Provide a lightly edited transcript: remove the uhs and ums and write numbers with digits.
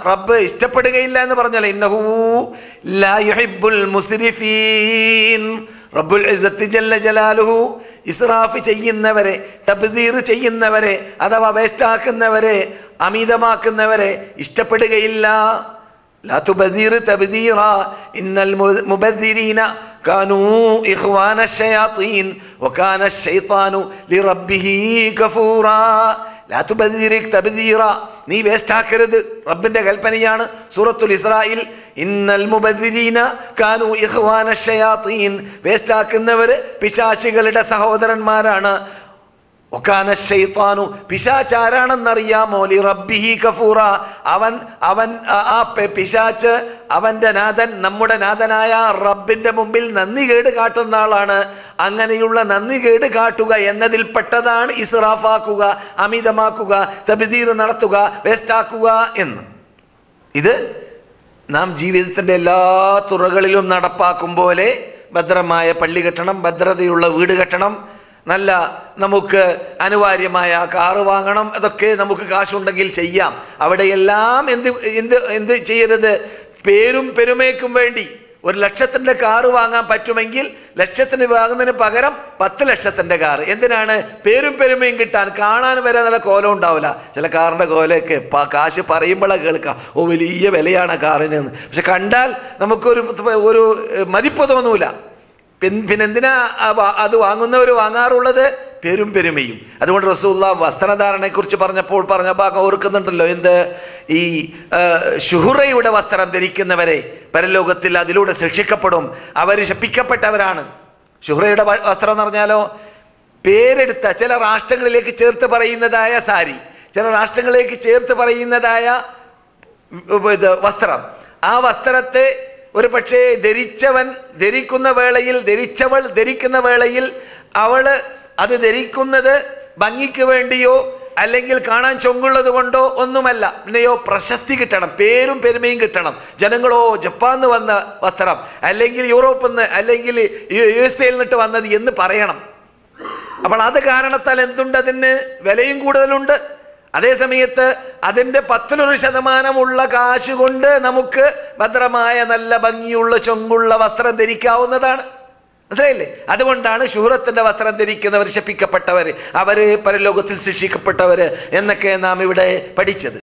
റബ്ബ് ഇഷ്ടപ്പെടുകയില്ല എന്ന് പറഞ്ഞാൽ ഇന്നഹു ലാ യുഹിബ്ബുൽ മുസ്രിഫീൻ. റബ്ബുൽ ഇസ്സത്തി ജല്ല ജലാലുഹു ഇസ്റാഫ് ചെയ്യുന്നവരെ, തബ്ദീർ ചെയ്യുന്നവരെ, അഥവാ വേസ്റ്റാക്കുന്നവരെ, അമിതമാക്കുന്നവരെ ഇഷ്ടപ്പെടുകയില്ല. ലാ തുബദീർ തബ്ദീറ ഇന്നൽ മുബദ്ദിരീന കാനൂ ഇഖ്വാന ശയാത്തീൻ വകാന ശൈത്താനു ലിറബ്ബിഹി ഗഫൂറാ. ലാ തുബദ്ദിരിക് തബ്ദീറ, നീ വേസ്റ്റാക്കരുത്, റബ്ബിന്റെ കൽപ്പനയാണ്. സൂറത്തുൽ ഇസ്രായിൽ ഇന്നൽ മുബദ്ദിരീന കാനൂ ഇഖ്വാന ശയാത്തീൻ, വേസ്റ്റാക്കുന്നവർ പിശാചുകളുടെ സഹോദരന്മാരാണ്. വകാന ശൈത്താനു, പിശാചാരാണെന്നറിയാമോ, ലിറബ്ബിഹി ഗഫൂറ, അവൻ ആ പിശാച്ച് അവൻ്റെ നാഥൻ, നമ്മുടെ നാഥനായ റബ്ബിൻ്റെ മുമ്പിൽ നന്ദികേട് കാട്ടുന്ന ആളാണ്. അങ്ങനെയുള്ള നന്ദികേട് കാട്ടുക എന്നതിൽപ്പെട്ടതാണ് ഇസ്റാഫാക്കുക, അമിതമാക്കുക, തബ്ദീർ നടത്തുക, വേസ്റ്റാക്കുക എന്ന്. ഇത് നാം ജീവിതത്തിൻ്റെ എല്ലാ തുറകളിലും നടപ്പാക്കും പോലെ ഭദ്രമായ പള്ളി കെട്ടണം, ഭദ്രതയുള്ള വീട് കെട്ടണം, നല്ല നമുക്ക് അനിവാര്യമായ കാറ് വാങ്ങണം, അതൊക്കെ നമുക്ക് കാശുണ്ടെങ്കിൽ ചെയ്യാം. അവിടെയെല്ലാം എന്ത് ചെയ്യരുത്, പേരും പെരുമയ്ക്കും വേണ്ടി 1 ലക്ഷത്തിൻ്റെ കാറ് വാങ്ങാൻ പറ്റുമെങ്കിൽ ലക്ഷത്തിന് വാങ്ങുന്നതിന് പകരം 10 ലക്ഷത്തിൻ്റെ കാറ്. എന്തിനാണ്? പേരും പെരുമയും കിട്ടാൻ. കാണാൻ വരെ നല്ല കോലം ഉണ്ടാവില്ല. ചില കാറിൻ്റെ കോലയൊക്കെ കാശ് പറയുമ്പോഴാണ് കേൾക്കുക, ഓ വലിയ വിലയാണ് കാറിന് എന്ന്. പക്ഷെ കണ്ടാൽ നമുക്കൊരു മതിപ്പ് തോന്നൂല. പിന്നെ എന്തിനാ അത് വാങ്ങുന്നവർ വാങ്ങാറുള്ളത്? പേരും പെരുമയും. അതുകൊണ്ട് റസൂലുള്ളാഹി വസ്ത്രധാരണയെക്കുറിച്ച് പറഞ്ഞപ്പോൾ പറഞ്ഞ ഭാഗം ഓർക്കുന്നുണ്ടല്ലോ, എന്ത്? ഈ ശുഹ്റയുടെ വസ്ത്രം ധരിക്കുന്നവരെ പരലോകത്തിൽ അതിലൂടെ ശിക്ഷിക്കപ്പെടും, അവർ ശപിക്കപ്പെട്ടവരാണ്. ശുഹ്റയുടെ വസ്ത്രം എന്ന് പറഞ്ഞാലോ, പേരെടുത്ത ചില രാഷ്ട്രങ്ങളിലേക്ക് ചേർത്ത് പറയുന്നതായ സാരി, ചില രാഷ്ട്രങ്ങളിലേക്ക് ചേർത്ത് പറയുന്നതായ വസ്ത്രം. ആ വസ്ത്രത്തെ ഒരു പക്ഷേ ധരിച്ചവൾ ധരിക്കുന്ന വേളയിൽ അവൾ അത് ധരിക്കുന്നത് ഭംഗിക്ക് വേണ്ടിയോ അല്ലെങ്കിൽ കാണാൻ ചൊങ്കുള്ളത് കൊണ്ടോ ഒന്നുമല്ല. പിന്നെയോ പ്രശസ്തി കിട്ടണം, പേരും പെരുമയും കിട്ടണം. ജനങ്ങളോ ജപ്പാനിൽ നിന്ന് വന്ന വസ്ത്രം, അല്ലെങ്കിൽ യൂറോപ്പിൽ നിന്ന്, അല്ലെങ്കിൽ USA നിന്നിട്ട് വന്നത് എന്ന് പറയണം. അപ്പോൾ അത് കാരണത്താൽ എന്തുണ്ട്? അതിന് വിലയും കൂടുതലുണ്ട്. അതേസമയത്ത് അതിൻ്റെ 10% കാശ് കൊണ്ട് നമുക്ക് ഭദ്രമായ നല്ല ഭംഗിയുള്ള ചൊങ്കുള്ള വസ്ത്രം ധരിക്കാവുന്നതാണ്. മനസ്സിലായില്ലേ? അതുകൊണ്ടാണ് ശുഹ്റത്തിൻ്റെ വസ്ത്രം ധരിക്കുന്നവർ ശപിക്കപ്പെട്ടവർ, അവർ പരലോകത്തിൽ ശിക്ഷിക്കപ്പെട്ടവർ എന്നൊക്കെ നാം ഇവിടെ പഠിച്ചത്.